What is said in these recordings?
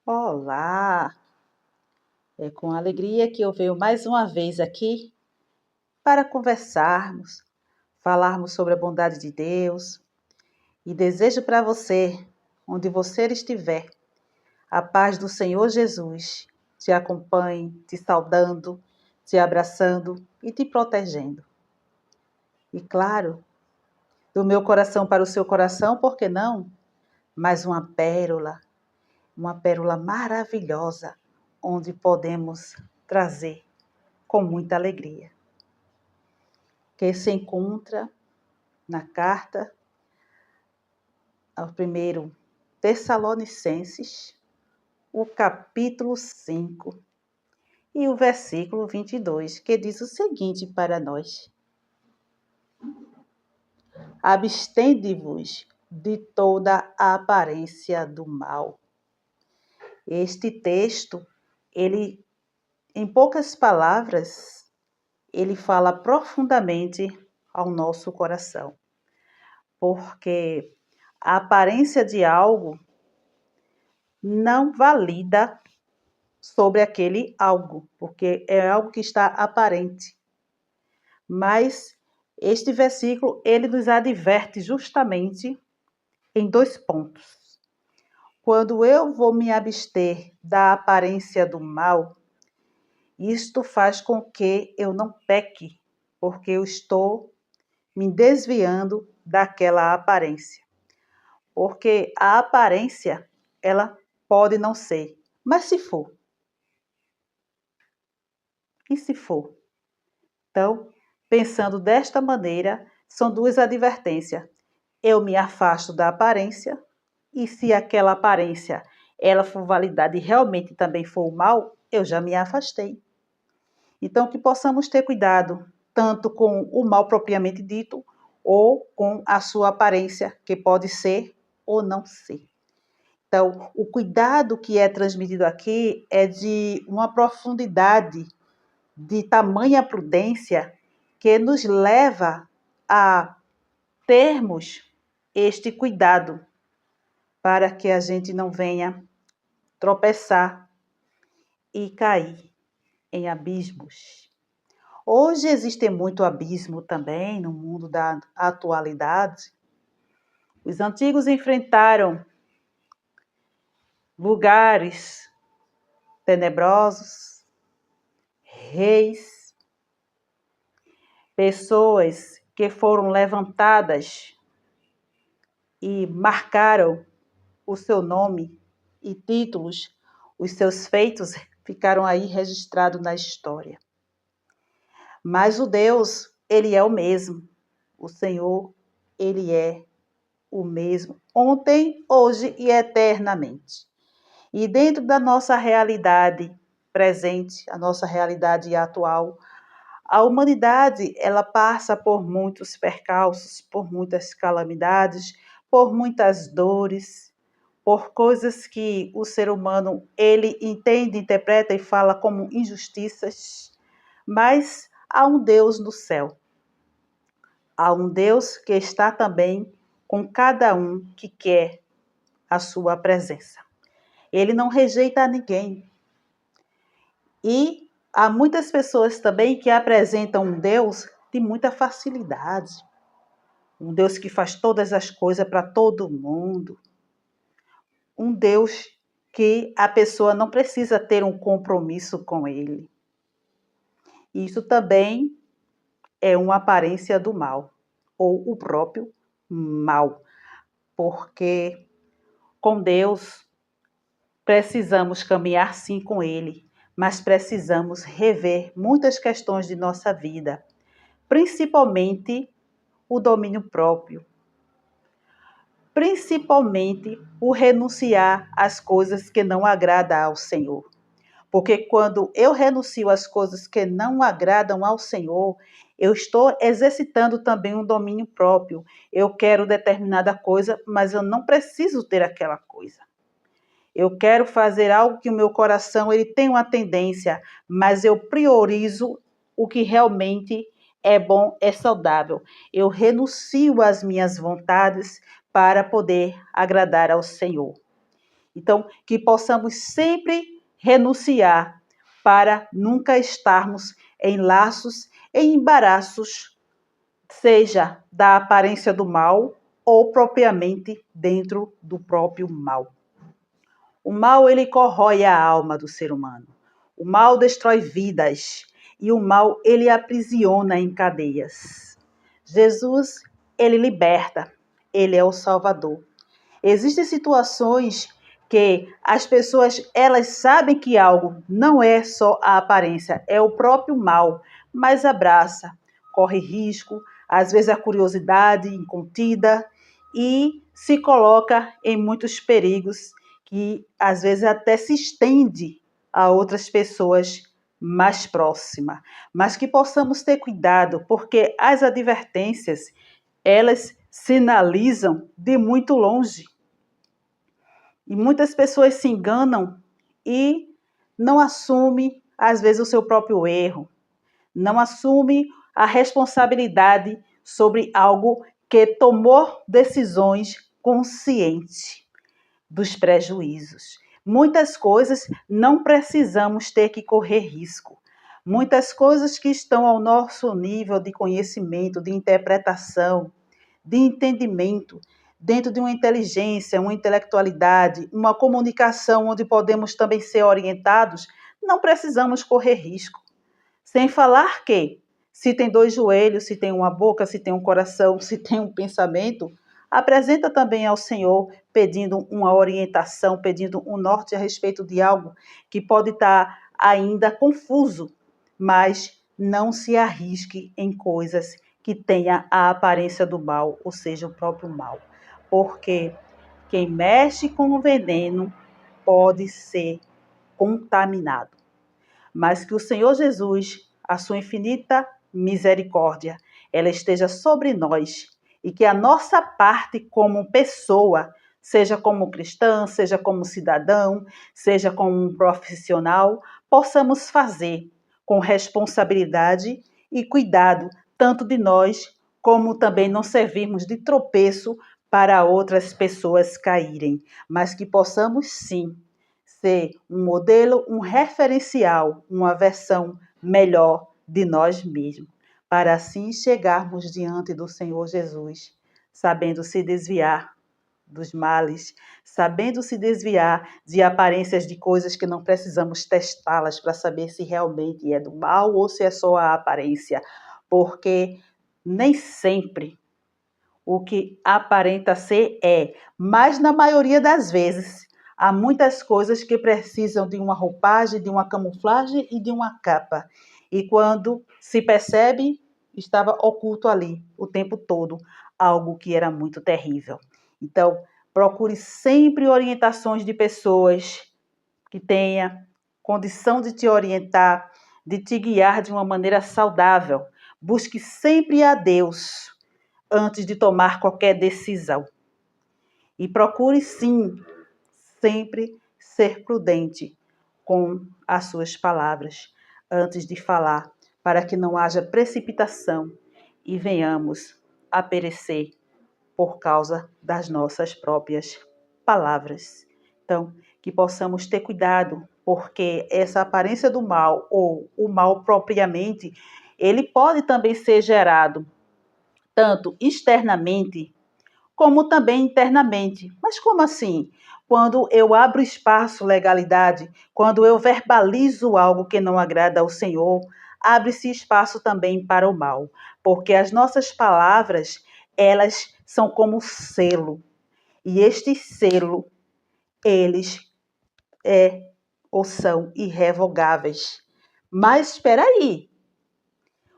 Olá! É com alegria que eu venho mais uma vez aqui para conversarmos, falarmos sobre a bondade de Deus e desejo para você, onde você estiver, a paz do Senhor Jesus te acompanhe, te saudando, te abraçando e te protegendo. E claro, do meu coração para o seu coração, por que não? Mais uma pérola maravilhosa, onde podemos trazer com muita alegria, que se encontra na carta ao primeiro Tessalonicenses, o capítulo 5 e o versículo 22, que diz o seguinte para nós: abstende-vos de toda a aparência do mal. Este texto, ele, em poucas palavras, ele fala profundamente ao nosso coração, porque a aparência de algo não valida sobre aquele algo, porque é algo que está aparente. Mas este versículo, ele nos adverte justamente em 2 pontos. Quando eu vou me abster da aparência do mal, isto faz com que eu não peque, porque eu estou me desviando daquela aparência. Porque a aparência, ela pode não ser, mas se for? E se for? Então, pensando desta maneira, são 2 advertências. Eu me afasto da aparência, e se aquela aparência ela for validada e realmente também for o mal, eu já me afastei. Então, que possamos ter cuidado, tanto com o mal propriamente dito, ou com a sua aparência, que pode ser ou não ser. Então, o cuidado que é transmitido aqui é de uma profundidade, de tamanha prudência, que nos leva a termos este cuidado, para que a gente não venha tropeçar e cair em abismos. Hoje existe muito abismo também no mundo da atualidade. Os antigos enfrentaram lugares tenebrosos, reis, pessoas que foram levantadas e marcaram o seu nome e títulos, os seus feitos ficaram aí registrados na história. Mas o Deus, ele é o mesmo. O Senhor, ele é o mesmo, ontem, hoje e eternamente. E dentro da nossa realidade presente, a nossa realidade atual, a humanidade, ela passa por muitos percalços, por muitas calamidades, por muitas dores, por coisas que o ser humano, ele entende, interpreta e fala como injustiças, mas há um Deus no céu. Há um Deus que está também com cada um que quer a sua presença. Ele não rejeita ninguém. E há muitas pessoas também que apresentam um Deus de muita facilidade. Um Deus que faz todas as coisas para todo mundo. Um Deus que a pessoa não precisa ter um compromisso com ele. Isso também é uma aparência do mal, ou o próprio mal, porque com Deus precisamos caminhar sim com Ele, mas precisamos rever muitas questões de nossa vida, principalmente o domínio próprio, principalmente o renunciar às coisas que não agradam ao Senhor. Porque quando eu renuncio às coisas que não agradam ao Senhor, eu estou exercitando também um domínio próprio. Eu quero determinada coisa, mas eu não preciso ter aquela coisa. Eu quero fazer algo que o meu coração ele tem uma tendência, mas eu priorizo o que realmente é bom, é saudável. Eu renuncio às minhas vontades para poder agradar ao Senhor. Então, que possamos sempre renunciar para nunca estarmos em laços, em embaraços, seja da aparência do mal ou propriamente dentro do próprio mal. O mal, ele corrói a alma do ser humano. O mal destrói vidas e o mal, ele aprisiona em cadeias. Jesus, ele liberta, ele é o Salvador. Existem situações que as pessoas, elas sabem que algo não é só a aparência, é o próprio mal, mas abraça, corre risco, às vezes a curiosidade incontida e se coloca em muitos perigos que às vezes até se estende a outras pessoas mais próximas. Mas que possamos ter cuidado, porque as advertências, elas sinalizam de muito longe. E muitas pessoas se enganam e não assumem, às vezes, o seu próprio erro, não assumem a responsabilidade sobre algo que tomou decisões conscientes dos prejuízos. Muitas coisas não precisamos ter que correr risco. Muitas coisas que estão ao nosso nível de conhecimento, de interpretação, de entendimento, dentro de uma inteligência, uma intelectualidade, uma comunicação onde podemos também ser orientados, não precisamos correr risco. Sem falar que, se tem dois joelhos, se tem uma boca, se tem um coração, se tem um pensamento, apresenta também ao Senhor, pedindo uma orientação, pedindo um norte a respeito de algo que pode estar ainda confuso, mas não se arrisque em coisas que tenha a aparência do mal, ou seja, o próprio mal. Porque quem mexe com o veneno pode ser contaminado. Mas que o Senhor Jesus, a sua infinita misericórdia, ela esteja sobre nós e que a nossa parte como pessoa, seja como cristã, seja como cidadão, seja como um profissional, possamos fazer com responsabilidade e cuidado, tanto de nós, como também não servirmos de tropeço para outras pessoas caírem, mas que possamos sim ser um modelo, um referencial, uma versão melhor de nós mesmos, para assim chegarmos diante do Senhor Jesus, sabendo se desviar dos males, sabendo se desviar de aparências de coisas que não precisamos testá-las para saber se realmente é do mal ou se é só a aparência, porque nem sempre o que aparenta ser é, mas na maioria das vezes há muitas coisas que precisam de uma roupagem, de uma camuflagem e de uma capa. E quando se percebe, estava oculto ali o tempo todo, algo que era muito terrível. Então, procure sempre orientações de pessoas que tenha condição de te orientar, de te guiar de uma maneira saudável. Busque sempre a Deus antes de tomar qualquer decisão. E procure, sim, sempre ser prudente com as suas palavras antes de falar, para que não haja precipitação e venhamos a perecer por causa das nossas próprias palavras. Então, que possamos ter cuidado, porque essa aparência do mal, ou o mal propriamente, ele pode também ser gerado tanto externamente como também internamente. Mas como assim? Quando eu abro espaço, legalidade, quando eu verbalizo algo que não agrada ao Senhor, abre-se espaço também para o mal, porque as nossas palavras, elas são como selo, e este selo, eles ou são irrevogáveis. Mas espera aí,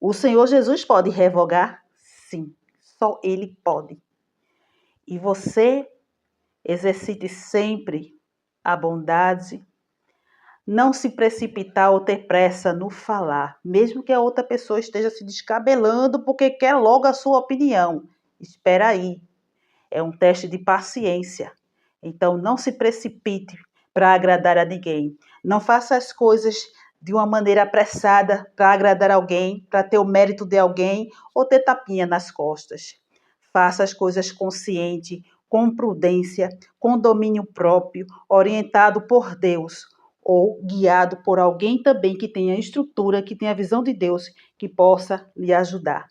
o Senhor Jesus pode revogar? Sim, só Ele pode. E você exercite sempre a bondade, não se precipitar ou ter pressa no falar, mesmo que a outra pessoa esteja se descabelando porque quer logo a sua opinião. Espera aí, é um teste de paciência. Então não se precipite para agradar a ninguém. Não faça as coisas de uma maneira apressada para agradar alguém, para ter o mérito de alguém ou ter tapinha nas costas. Faça as coisas consciente, com prudência, com domínio próprio, orientado por Deus ou guiado por alguém também que tenha estrutura, que tenha a visão de Deus, que possa lhe ajudar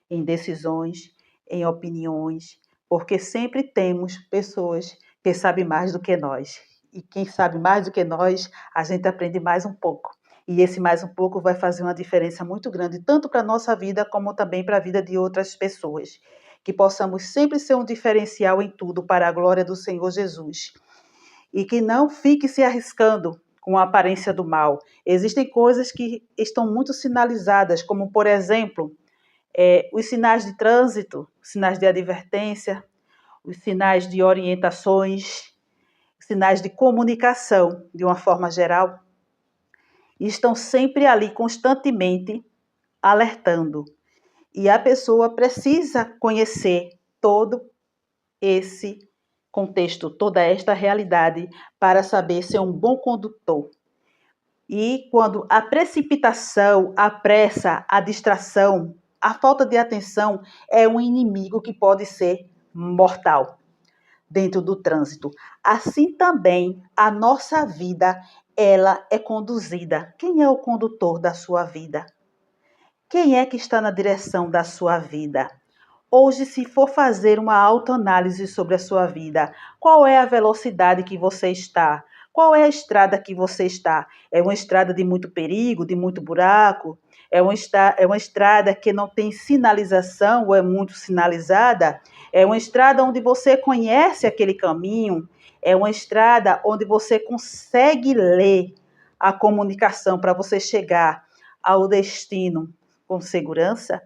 em decisões, em opiniões, porque sempre temos pessoas que sabem mais do que nós. E quem sabe mais do que nós, a gente aprende mais um pouco. E esse mais um pouco vai fazer uma diferença muito grande, tanto para a nossa vida, como também para a vida de outras pessoas. Que possamos sempre ser um diferencial em tudo para a glória do Senhor Jesus. E que não fique se arriscando com a aparência do mal. Existem coisas que estão muito sinalizadas, como, por exemplo, os sinais de trânsito, os sinais de advertência, os sinais de orientações, os sinais de comunicação, de uma forma geral, estão sempre ali constantemente alertando. E a pessoa precisa conhecer todo esse contexto, toda esta realidade, para saber ser um bom condutor. E quando a precipitação, a pressa, a distração, a falta de atenção é um inimigo que pode ser mortal dentro do trânsito. Assim também a nossa vida, ela é conduzida. Quem é o condutor da sua vida? Quem é que está na direção da sua vida? Hoje, se for fazer uma autoanálise sobre a sua vida, qual é a velocidade que você está? Qual é a estrada que você está? É uma estrada de muito perigo, de muito buraco? É uma estrada que não tem sinalização ou é muito sinalizada? É uma estrada onde você conhece aquele caminho? É uma estrada onde você consegue ler a comunicação para você chegar ao destino com segurança?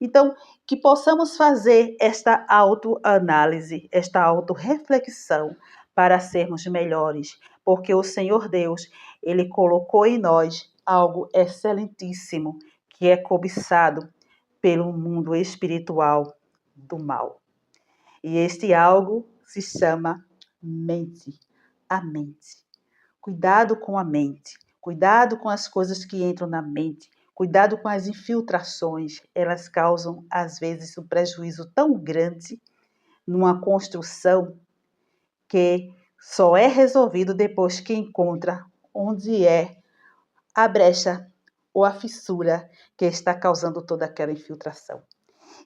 Então, que possamos fazer esta autoanálise, esta autorreflexão para sermos melhores, porque o Senhor Deus, Ele colocou em nós algo excelentíssimo, que é cobiçado pelo mundo espiritual do mal. E este algo se chama mente, a mente. Cuidado com a mente, cuidado com as coisas que entram na mente, cuidado com as infiltrações, elas causam, às vezes, um prejuízo tão grande numa construção que só é resolvido depois que encontra onde é a brecha ou a fissura que está causando toda aquela infiltração.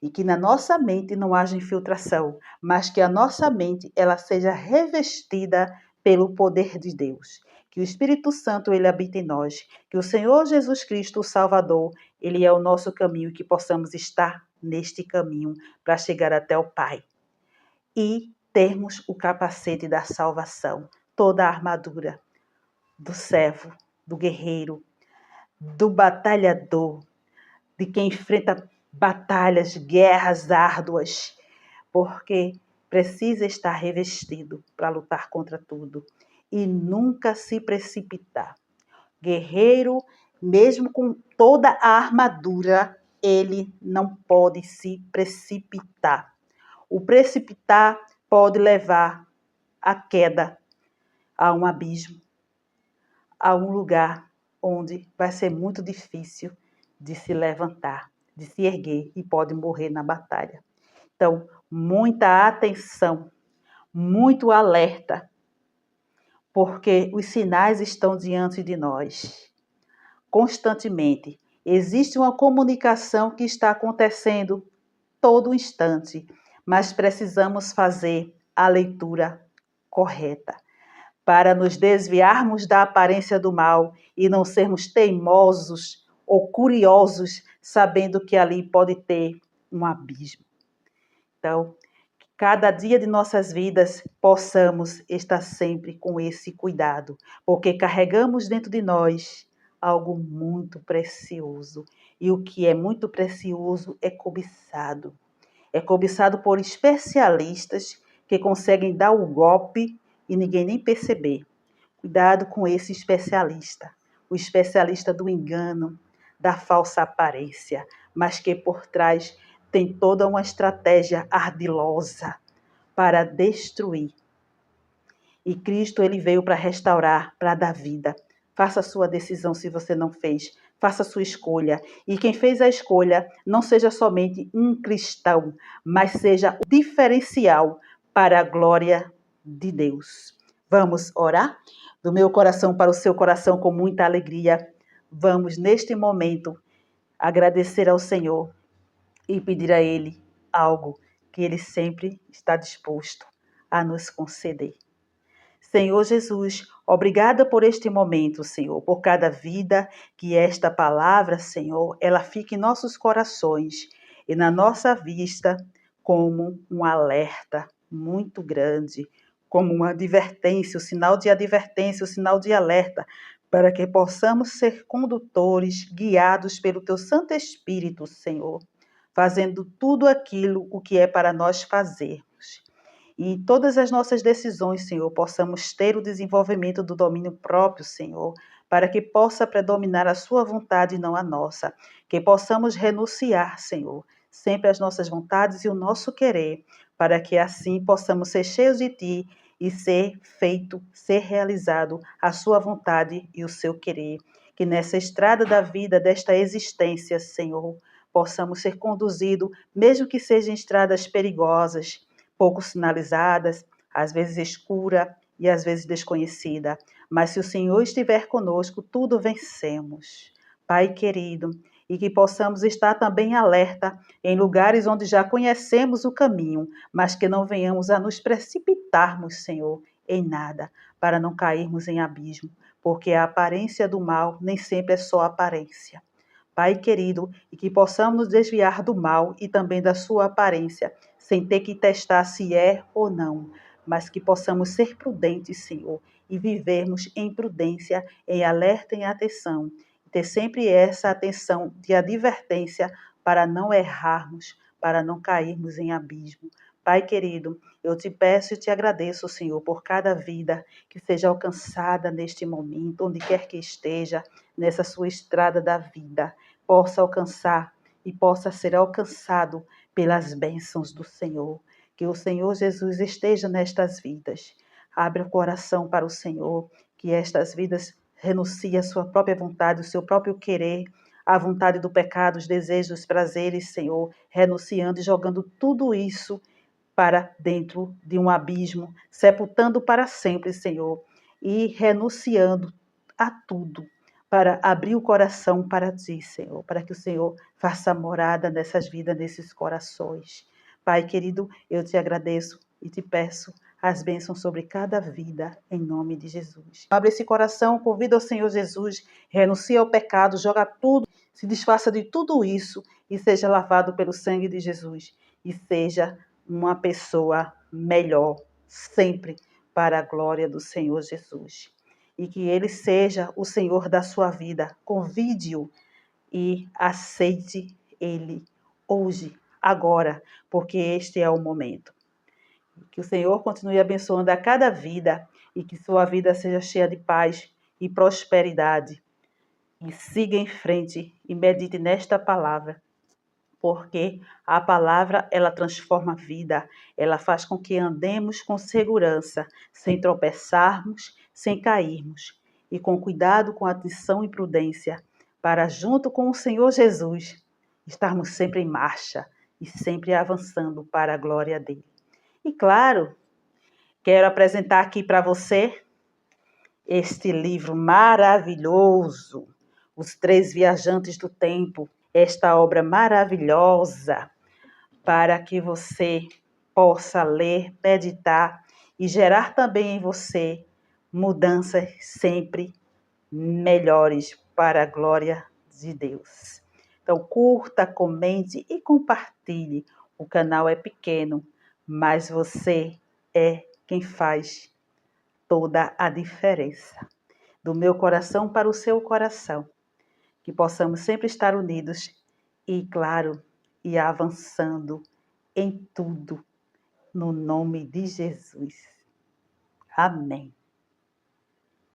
E que na nossa mente não haja infiltração, mas que a nossa mente ela seja revestida pelo poder de Deus. Que o Espírito Santo ele habite em nós, que o Senhor Jesus Cristo, o Salvador, ele é o nosso caminho e que possamos estar neste caminho para chegar até o Pai. E termos o capacete da salvação, toda a armadura do servo, do guerreiro, do batalhador, de quem enfrenta batalhas, guerras árduas, porque precisa estar revestido para lutar contra tudo e nunca se precipitar. Guerreiro, mesmo com toda a armadura, ele não pode se precipitar. O precipitar pode levar à queda, a um abismo, a um lugar onde vai ser muito difícil de se levantar, de se erguer e pode morrer na batalha. Então, muita atenção, muito alerta, porque os sinais estão diante de nós. Constantemente. Existe uma comunicação que está acontecendo todo instante, mas precisamos fazer a leitura correta para nos desviarmos da aparência do mal e não sermos teimosos ou curiosos, sabendo que ali pode ter um abismo. Então, que cada dia de nossas vidas possamos estar sempre com esse cuidado, porque carregamos dentro de nós algo muito precioso. E o que é muito precioso é cobiçado. É cobiçado por especialistas que conseguem dar o golpe e ninguém nem perceber. Cuidado com esse especialista, o especialista do engano, da falsa aparência, mas que por trás tem toda uma estratégia ardilosa para destruir. E Cristo ele veio para restaurar, para dar vida. Faça a sua decisão se você não fez. Faça a sua escolha. E quem fez a escolha não seja somente um cristão, mas seja o diferencial para a glória de Deus. Vamos orar? Do meu coração para o seu coração com muita alegria. Vamos, neste momento, agradecer ao Senhor e pedir a Ele algo que Ele sempre está disposto a nos conceder. Senhor Jesus, obrigada por este momento, Senhor, por cada vida que esta palavra, Senhor, ela fique em nossos corações e na nossa vista como um alerta muito grande, como uma advertência, o sinal de advertência, o sinal de alerta, para que possamos ser condutores, guiados pelo Teu Santo Espírito, Senhor, fazendo tudo aquilo o que é para nós fazermos. E em todas as nossas decisões, Senhor, possamos ter o desenvolvimento do domínio próprio, Senhor, para que possa predominar a sua vontade e não a nossa. Que possamos renunciar, Senhor, sempre às nossas vontades e o nosso querer, para que assim possamos ser cheios de Ti e ser feito, ser realizado a sua vontade e o seu querer. Que nessa estrada da vida, desta existência, Senhor, possamos ser conduzidos, mesmo que sejam estradas perigosas, pouco sinalizadas, às vezes escura e às vezes desconhecida. Mas se o Senhor estiver conosco, tudo vencemos. Pai querido, e que possamos estar também alerta em lugares onde já conhecemos o caminho, mas que não venhamos a nos precipitarmos, Senhor, em nada, para não cairmos em abismo, porque a aparência do mal nem sempre é só aparência. Pai querido, e que possamos nos desviar do mal e também da sua aparência, sem ter que testar se é ou não, mas que possamos ser prudentes, Senhor, e vivermos em prudência, em alerta e em atenção. Ter sempre essa atenção de advertência para não errarmos, para não cairmos em abismo. Pai querido, eu te peço e te agradeço, Senhor, por cada vida que seja alcançada neste momento, onde quer que esteja, nessa sua estrada da vida, possa alcançar e possa ser alcançado pelas bênçãos do Senhor. Que o Senhor Jesus esteja nestas vidas. Abre o coração para o Senhor, que estas vidas renunciem à sua própria vontade, o seu próprio querer, à vontade do pecado, os desejos, os prazeres, Senhor, renunciando e jogando tudo isso para dentro de um abismo, sepultando para sempre, Senhor, e renunciando a tudo para abrir o coração para Ti, Senhor, para que o Senhor faça morada nessas vidas, nesses corações. Pai querido, eu te agradeço e te peço as bênçãos sobre cada vida, em nome de Jesus. Abre esse coração, convida o Senhor Jesus, renuncia ao pecado, joga tudo, se desfaça de tudo isso e seja lavado pelo sangue de Jesus e seja uma pessoa melhor, sempre para a glória do Senhor Jesus. E que Ele seja o Senhor da sua vida. Convide-o e aceite Ele hoje, agora, porque este é o momento. Que o Senhor continue abençoando a cada vida e que sua vida seja cheia de paz e prosperidade. E siga em frente e medite nesta palavra, porque a palavra, ela transforma a vida, ela faz com que andemos com segurança, sem tropeçarmos, sem cairmos, e com cuidado, com atenção e prudência, para junto com o Senhor Jesus, estarmos sempre em marcha e sempre avançando para a glória dele. E claro, quero apresentar aqui para você este livro maravilhoso, Os Três Viajantes do Tempo, esta obra maravilhosa, para que você possa ler, meditar e gerar também em você mudanças sempre melhores para a glória de Deus. Então, curta, comente e compartilhe. O canal é pequeno, mas você é quem faz toda a diferença. Do meu coração para o seu coração. Que possamos sempre estar unidos e, claro, e avançando em tudo, no nome de Jesus. Amém.